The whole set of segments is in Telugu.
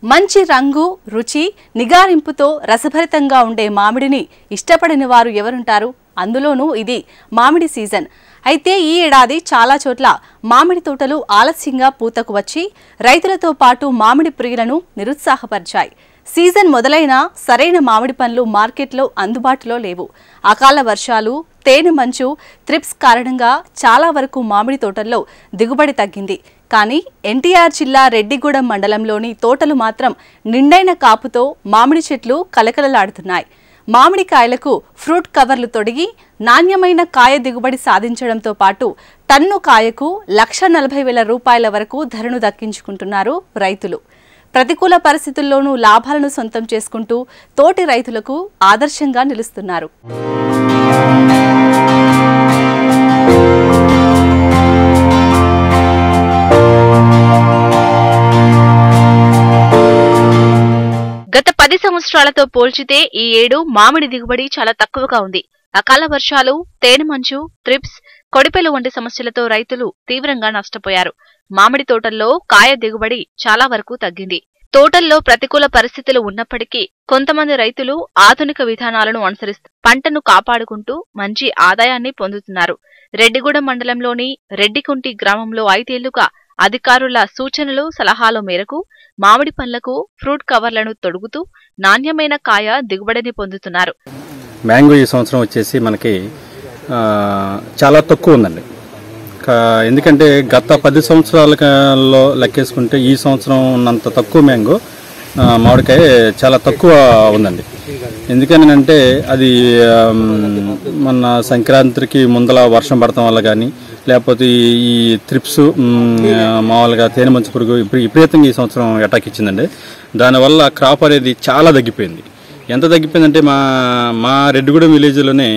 మంచి రంగు రుచి నిగారింపుతో రసభరితంగా ఉండే మామిడిని ఇష్టపడని వారు ఎవరుంటారు? అందులోనూ ఇది మామిడి సీజన్. అయితే ఈ ఏడాది చాలా చోట్ల మామిడి తోటలు ఆలస్యంగా పూతకు వచ్చి రైతులతో పాటు మామిడి ప్రియులను నిరుత్సాహపరిచాయి. సీజన్ మొదలైనా సరైన మామిడి పండ్లు మార్కెట్లో అందుబాటులో లేవు. అకాల వర్షాలు, తేనె మంచు, త్రిప్స్ కారణంగా చాలా వరకు మామిడి తోటల్లో దిగుబడి తగ్గింది. కానీ ఎన్టీఆర్ జిల్లా రెడ్డిగూడెం మండలంలోని తోటలు మాత్రం నిండైన కాపుతో మామిడి చెట్లు కలకలలాడుతున్నాయి. మామిడికాయలకు ఫ్రూట్ కవర్లు తొడిగి నాణ్యమైన కాయ దిగుబడి సాధించడంతో పాటు టన్ను కాయకు 1,40,000 రూపాయల వరకు ధరను దక్కించుకుంటున్నారు రైతులు. ప్రతికూల పరిస్థితుల్లోనూ లాభాలను సొంతం చేసుకుంటూ తోటి రైతులకు ఆదర్శంగా నిలుస్తున్నారు. గత 10 సంవత్సరాలతో పోల్చితే ఈ ఏడు మామిడి దిగుబడి చాలా తక్కువగా ఉంది. అకాల వర్షాలు, తేనె మంచు, త్రిప్స్, కొడిపెలు వంటి సమస్యలతో రైతులు తీవ్రంగా నష్టపోయారు. మామిడి తోటల్లో కాయ దిగుబడి చాలా వరకు తగ్గింది. తోటల్లో ప్రతికూల పరిస్థితులు ఉన్నప్పటికీ కొంతమంది రైతులు ఆధునిక విధానాలను అనుసరిస్తూ పంటను కాపాడుకుంటూ మంచి ఆదాయాన్ని పొందుతున్నారు. రెడ్డిగూడెం మండలంలోని రెడ్డికుంటి గ్రామంలో 5 ఏళ్లుగా అధికారుల సూచనలు, సలహాల మేరకు మామిడి పండ్లకు ఫ్రూట్ కవర్లను తొడుగుతూ నాణ్యమైన కాయ దిగుబడిని పొందుతున్నారు. మ్యాంగో ఈ సంవత్సరం వచ్చేసి మనకి చాలా తక్కువ ఉందండి. ఎందుకంటే గత 10 సంవత్సరాలలో లెక్కేసుకుంటే ఈ సంవత్సరం ఉన్నంత తక్కువ మ్యాంగో మామిడికాయ చాలా తక్కువ ఉందండి. ఎందుకనంటే అది మన సంక్రాంతికి ముందల వర్షం పడటం వల్ల కానీ, లేకపోతే ఈ త్రిప్స్ మామూలుగా తేనె మంచు పురుగు విపరీతంగా ఈ సంవత్సరం అటాక్ ఇచ్చిందండి. దానివల్ల క్రాప్ అనేది చాలా తగ్గిపోయింది. ఎంత తగ్గిపోయిందంటే మా రెడ్డిగూడెం విలేజ్లోనే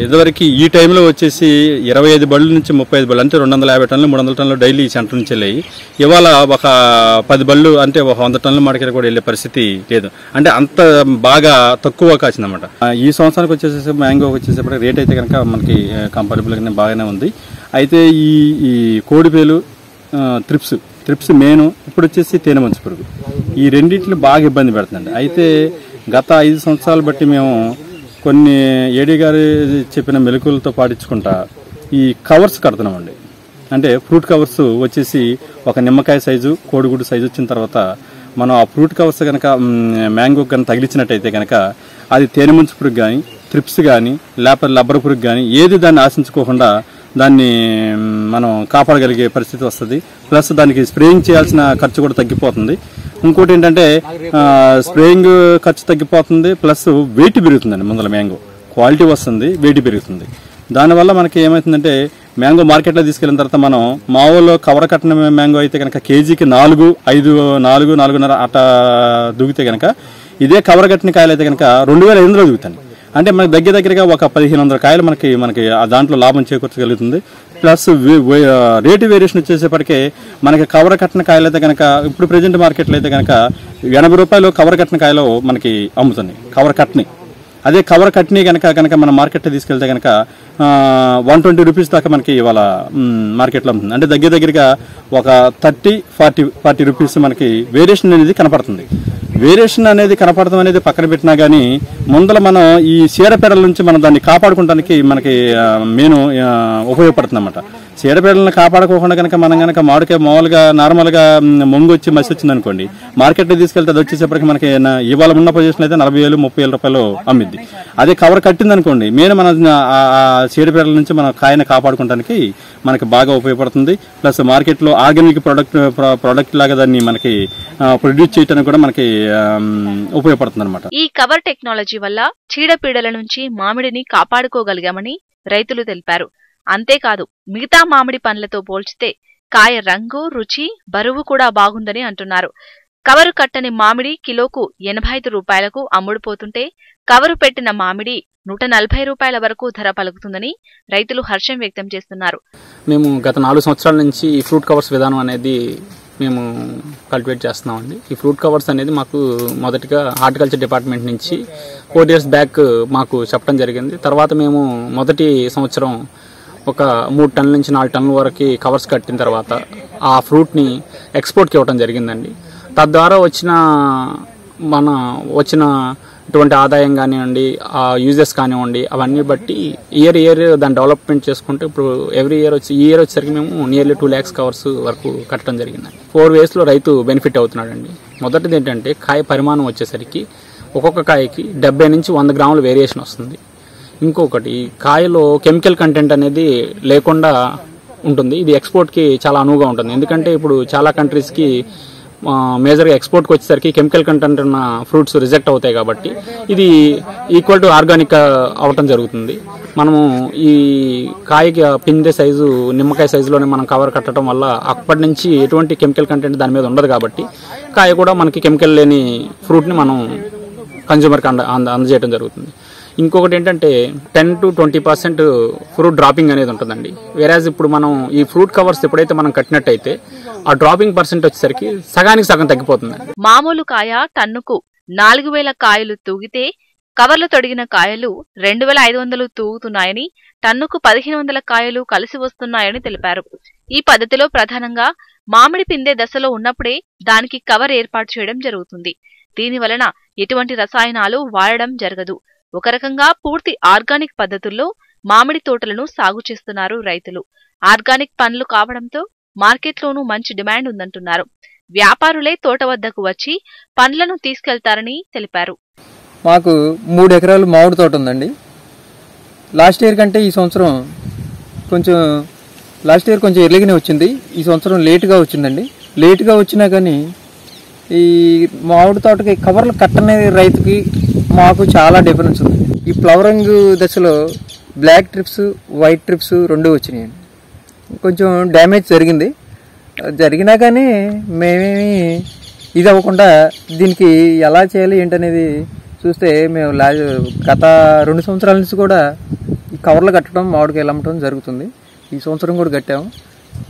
ఇదివరకు ఈ టైంలో వచ్చేసి 25 బళ్ళు నుంచి 35 బళ్ళు, అంటే 250 టన్నులు 300 టన్నులు డైలీ ఈ సెంటర్ నుంచి వెళ్ళాయి. ఇవాళ ఒక 10 బళ్ళు, అంటే ఒక 100 టన్నుల మార్కెట్ కూడా వెళ్ళే పరిస్థితి లేదు. అంటే అంత బాగా తక్కువ కాసిందన్నమాట. ఈ సంవత్సరానికి వచ్చేసి మ్యాంగో వచ్చేసేపటికి రేట్ అయితే కనుక మనకి కంఫర్టబుల్గానే బాగానే ఉంది. అయితే ఈ కోడిపేలు, త్రిప్స్ మెయిన్, ఇప్పుడు వచ్చేసి తేనె మంచు పురుగు, ఈ రెండింటిని బాగా ఇబ్బంది పెడుతుందండి. అయితే గత 5 సంవత్సరాలు బట్టి మేము కొన్ని ఏడీ గారు చెప్పిన మెలకులతో పాటించుకుంటా ఈ కవర్స్ కడుతున్నామండి. అంటే ఫ్రూట్ కవర్స్ వచ్చేసి ఒక నిమ్మకాయ సైజు, కోడిగుడ్డు సైజు వచ్చిన తర్వాత మనం ఆ ఫ్రూట్ కవర్స్ కనుక మ్యాంగో కనుక తగిలించినట్టయితే కనుక అది తేనె మంచు పురుగు కానీ, త్రిప్స్ కానీ, లేకపోతే లబ్బర్ పురుగు కానీ ఏది దాన్ని ఆశించుకోకుండా దాన్ని మనం కాపాడగలిగే పరిస్థితి వస్తుంది. ప్లస్ దానికి స్ప్రేయింగ్ చేయాల్సిన ఖర్చు కూడా తగ్గిపోతుంది. ఇంకోటి ఏంటంటే స్ప్రేయింగ్ ఖర్చు తగ్గిపోతుంది, ప్లస్ వెయిట్ పెరుగుతుందండి. ముందర మ్యాంగో క్వాలిటీ వస్తుంది, వెయిట్ పెరుగుతుంది. దానివల్ల మనకి ఏమవుతుందంటే మ్యాంగో మార్కెట్లో తీసుకెళ్ళిన తర్వాత మనం మామూలు కవర్ కట్టిన మ్యాంగో అయితే కనుక కేజీకి 4.5 అట్లా దూగితే కనుక, ఇదే కవర్ కట్టిన కాయలు అయితే కనుక 2,500 దూగుతాయి. అంటే మనకి దగ్గరగా ఒక 1,500 కాయలు మనకి దాంట్లో లాభం చేకూర్చగలుగుతుంది. ప్లస్ రేటు వేరియేషన్ వచ్చేసేపటికే మనకి కవర్ కట్టిన కాయలు అయితే కనుక ఇప్పుడు ప్రెజెంట్ మార్కెట్లో అయితే కనుక 80 రూపాయలు కవర్ కట్టిన కాయలు మనకి అమ్ముతుంది, కవర్ కట్ని. అదే కవర్ కట్ని కనుక మన మార్కెట్లో తీసుకెళ్తే కనుక 120 రూపీస్ దాకా మనకి ఇవాళ మార్కెట్లో అమ్ముతుంది. అంటే దగ్గరగా ఒక 30-40 రూపీస్ మనకి వేరియేషన్ అనేది కనపడుతుంది. వేరియేషన్ అనేది కనపడటం అనేది పక్కన పెట్టినా కానీ ముందర మనం ఈ చీడపీడల నుంచి మనం దాన్ని కాపాడుకోవడానికి మనకి మెయిన్ ఉపయోగపడుతుంది అన్నమాట. చీడపీడలను కాపాడుకోకుండా కనుక మనం కనుక మామిడికాయ మామూలుగా నార్మల్గా మొంగు వచ్చి మసి వచ్చింది అనుకోండి, మార్కెట్లో తీసుకెళ్తే అది వచ్చేసరికి మనకి ఇవాళ ఉన్న పొజిషన్ అయితే 40,000-30,000 రూపాయలు అమ్మిద్ది. అదే కవర్ కట్టింది అనుకోండి, మెయిన్ మన చీడపీడల నుంచి మన కాయని కాపాడుకోవడానికి మనకి బాగా ఉపయోగపడుతుంది. ప్లస్ మార్కెట్లో ఆర్గానిక్ ప్రోడక్ట్ లాగా దాన్ని మనకి ప్రొడ్యూస్ చేయడానికి కూడా మనకి ఉపయోగపడుతుంది అనమాట. ఈ కవర్ టెక్నాలజీ వల్ల చీడపీడల నుంచి మామిడిని కాపాడుకోగలిగామని రైతులు తెలిపారు. అంతేకాదు మిగతా మామిడి పండ్లతో పోల్చితే కాయ రంగు, రుచి, బరువు కూడా బాగుందని అంటున్నారు. కవరు కట్టని మామిడి కిలోకు 85 రూపాయలకు అమ్ముడుపోతుంటే కవరు పెట్టిన మామిడి 140 రూపాయల వరకు ధర పలుకుతుందని రైతులు హర్షం వ్యక్తం చేస్తున్నారు. మేము గత 4 సంవత్సరాల నుంచి ఈ ఫ్రూట్ కవర్స్ విధానం అనేది మేము కల్టివేట్ చేస్తున్నామండి. ఈ ఫ్రూట్ కవర్స్ అనేది మాకు మొదటిగా హార్టికల్చర్ డిపార్ట్మెంట్ నుంచి 4 years బ్యాక్ మాకు చెప్పడం జరిగింది. తర్వాత మేము మొదటి సంవత్సరం ఒక 3 టన్నుల నుంచి 4 టన్నుల వరకు కవర్స్ కట్టిన తర్వాత ఆ ఫ్రూట్ని ఎక్స్పోర్ట్కి ఇవ్వడం జరిగిందండి. తద్వారా వచ్చిన ఇటువంటి ఆదాయం కానివ్వండి, ఆ యూజెస్ కానివ్వండి, అవన్నీ బట్టి ఇయర్ దాన్ని డెవలప్మెంట్ చేసుకుంటే ఇప్పుడు ఈ ఇయర్ వచ్చేసరికి మేము నియర్లీ 2 lakhs కవర్స్ వరకు కట్టడం జరిగింది. 4 waysలో రైతు బెనిఫిట్ అవుతున్నాడండి. మొదటిది ఏంటంటే కాయ పరిమాణం వచ్చేసరికి ఒక్కొక్క కాయకి 70 నుంచి 100 గ్రాముల వేరియేషన్ వస్తుంది. ఇంకొకటి కాయలో కెమికల్ కంటెంట్ అనేది లేకుండా ఉంటుంది. ఇది ఎక్స్పోర్ట్కి చాలా అనువుగా ఉంటుంది. ఎందుకంటే ఇప్పుడు చాలా కంట్రీస్కి మేజర్గా ఎక్స్పోర్ట్కి వచ్చేసరికి కెమికల్ కంటెంట్ ఉన్న ఫ్రూట్స్ రిజెక్ట్ అవుతాయి. కాబట్టి ఇది ఈక్వల్ టు ఆర్గానిక్ అవటం జరుగుతుంది. మనము ఈ కాయకి పిందె సైజు నిమ్మకాయ సైజులోనే మనం కవర్ కట్టడం వల్ల అప్పటి నుంచి ఎటువంటి కెమికల్ కంటెంట్ దాని మీద ఉండదు. కాబట్టి కాయ కూడా మనకి కెమికల్ లేని ఫ్రూట్ని మనం కన్జ్యూమర్కి అందజేయడం జరుగుతుంది. ఇంకొకటి ఏంటంటే 10 to 20% ఫ్రూట్ డ్రాపింగ్ అనేది ఉంటుందండి. వేరాజ్ ఇప్పుడు మనం ఈ ఫ్రూట్ కవర్స్ ఎప్పుడైతే మనం కట్టినట్టయితే ఆ డ్రాపింగ్ పర్సెంట్ వచ్చేసరికి సగానికి సగం తగ్గిపోతుంది. మామూలు కాయ టన్నుకు 4000 కాయలు తూగితే కవర్లు తొడిగిన కాయలు 2500 తూగుతున్నాయని, టన్నుకు 1500 కాయలు కలిసి వస్తున్నాయని తెలిపారు. ఈ పద్ధతిలో ప్రధానంగా మామిడి పిందె దశలో ఉన్నప్పుడే దానికి కవర్ ఏర్పాటు చేయడం జరుగుతుంది. దీనివలన ఎటువంటి రసాయనాలు వాడడం జరగదు. ఒక రకంగా పూర్తి ఆర్గానిక్ పద్ధతుల్లో మామిడి తోటలను సాగు చేస్తున్నారు రైతులు. ఆర్గానిక్ పండ్లు కావడంతో మార్కెట్లోనూ మంచి డిమాండ్ ఉందంటున్నారు. వ్యాపారులే తోట వద్దకు వచ్చి పండ్లను తీసుకెళ్తారని తెలిపారు. మాకు 3 ఎకరాలు మామిడి తోట ఉందండి. లాస్ట్ ఇయర్ కంటే ఈ సంవత్సరం కొంచెం ఎర్లీగానే వచ్చింది. ఈ సంవత్సరం లేటుగా వచ్చిందండి. లేటుగా వచ్చినా కానీ ఈ మామిడి తోటకి కవర్లు కట్టనే రైతుకి మాకు చాలా డిఫరెన్స్ ఉంది. ఈ ఫ్లవరింగ్ దశలో బ్లాక్ ట్రిప్స్, వైట్ ట్రిప్స్ 2 వచ్చినాయండి. కొంచెం డ్యామేజ్ జరిగినా కానీ మేమేమి ఇది అవ్వకుండా దీనికి ఎలా చేయాలి ఏంటనేది చూస్తే మేము గత 2 సంవత్సరాల నుంచి కూడా ఈ కవర్లు కట్టడం, మామిడికాయలు అమ్మటం జరుగుతుంది. ఈ సంవత్సరం కూడా కట్టాము.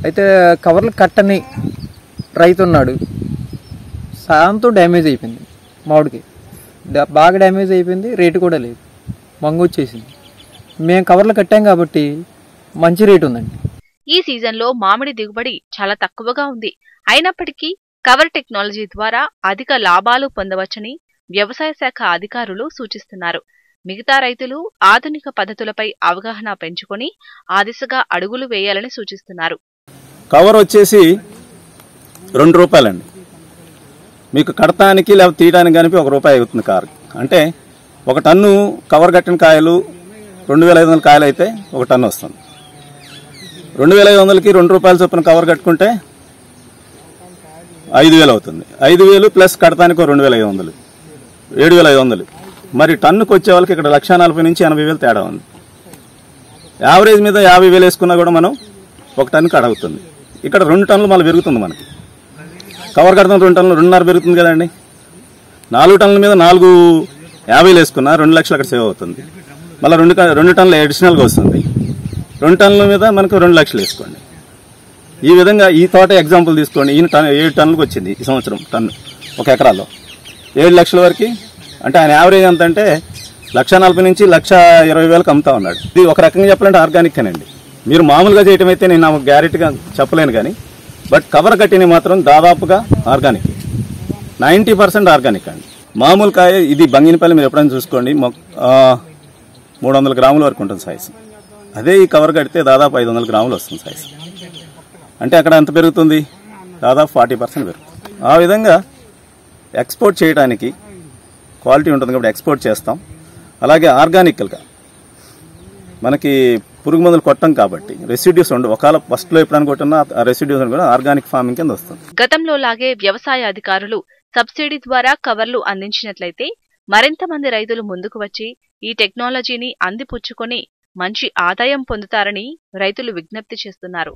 అయితే కవర్లు కట్టని రైతు ఉన్నాడు, సాయంతో డ్యామేజ్ అయిపోయింది. మామిడికి బాగా డ్యామేజ్ అయిపోయింది. రేటు కూడా లేదు, మంగు వచ్చేసింది. మేము కవర్లు కట్టాం కాబట్టి మంచి రేటు ఉందండి. ఈ సీజన్లో మామిడి దిగుబడి చాలా తక్కువగా ఉంది. అయినప్పటికీ కవర్ టెక్నాలజీ ద్వారా అధిక లాభాలు పొందవచ్చని వ్యవసాయ శాఖ అధికారులు సూచిస్తున్నారు. మిగతా రైతులు ఆధునిక పద్ధతులపై అవగాహన పెంచుకొని ఆ దిశగా అడుగులు వేయాలని సూచిస్తున్నారు. కవర్ వచ్చేసి ₹2 మీకు కడతానికి లేదా తీయడానికి కలిపి ₹1 అవుతుంది కారు. అంటే 1 టన్ను కవర్ కట్టిన కాయలు 2500 కాయలు అయితే 1 టన్ను వస్తుంది. 2500కి ₹2 చొప్పున కవర్ కట్టుకుంటే 5000 అవుతుంది. 5000 ప్లస్ కడతానికి 2500, 7500. మరి టన్నుకు వచ్చే వాళ్ళకి ఇక్కడ 1,40,000 నుంచి 80,000 తేడా ఉంది. యావరేజ్ మీద 50,000 వేసుకున్నా కూడా మనం 1 టన్నుకి అడవుతుంది. ఇక్కడ 2 టన్నులు మళ్ళీ పెరుగుతుంది. మనకి కవర్ కడతాం 2 టన్నులు 2.5 పెరుగుతుంది కదండి. 4 టన్నుల మీద 4,50,000 వేసుకున్నా 2 లక్షలు అక్కడ సేవ్ అవుతుంది. మళ్ళీ 2 టన్నులు అడిషనల్గా వస్తుంది. 2 టన్నుల మీద మనకు 2 లక్షలు వేసుకోండి. ఈ విధంగా ఈ తోట ఎగ్జాంపుల్ తీసుకోండి. 7 టన్నులకు వచ్చింది ఈ సంవత్సరం. టన్ను 1 ఎకరాలో 7 లక్షల వరకు. అంటే ఆయన యావరేజ్ ఎంత అంటే 1,40,000 నుంచి 1,20,000 అమ్ముతా ఉన్నాడు. ఇది ఒక రకంగా చెప్పాలంటే ఆర్గానిక్ అనండి. మీరు మామూలుగా చేయటం అయితే నేను నాకు గ్యారెంటీగా చెప్పలేను కానీ, బట్ కవర్ కట్టిన మాత్రం దాదాపుగా ఆర్గానిక్, 90% ఆర్గానిక్ అండి. మామూలు కాయ ఇది బంగినపల్లి మీరు ఎప్పుడైనా చూసుకోండి 300 గ్రాముల వరకు ఉంటుంది సైజు. అదే ఈ కవర్ కడితే దాదాపు 500 గ్రాములు వస్తుంది సైజు. అంటే అక్కడ ఎంత పెరుగుతుంది? దాదాపు 40% పెరుగుతుంది. ఆ విధంగా ఎక్స్పోర్ట్ చేయడానికి క్వాలిటీ ఉంటుంది కాబట్టి ఎక్స్పోర్ట్ చేస్తాం. అలాగే ఆర్గానికల్గా మనకి పురుగు మందులు కొట్టం కాబట్టి రెసిడ్యూస్ ఉండవు. ఒకవేళ ఫస్ట్ లో ఎప్పుడైనా కొట్టినా ఆ రెసిడ్యూస్ కూడా ఆర్గానిక్ ఫార్మింగ్ కింద వస్తుంది. గతంలో లాగే వ్యవసాయ అధికారులు సబ్సిడీ ద్వారా కవర్లు అందించినట్లయితే మరింత మంది రైతులు ముందుకు వచ్చి ఈ టెక్నాలజీని అందిపుచ్చుకొని మంచి ఆదాయం పొందుతారని రైతులు విజ్ఞప్తి చేస్తున్నారు.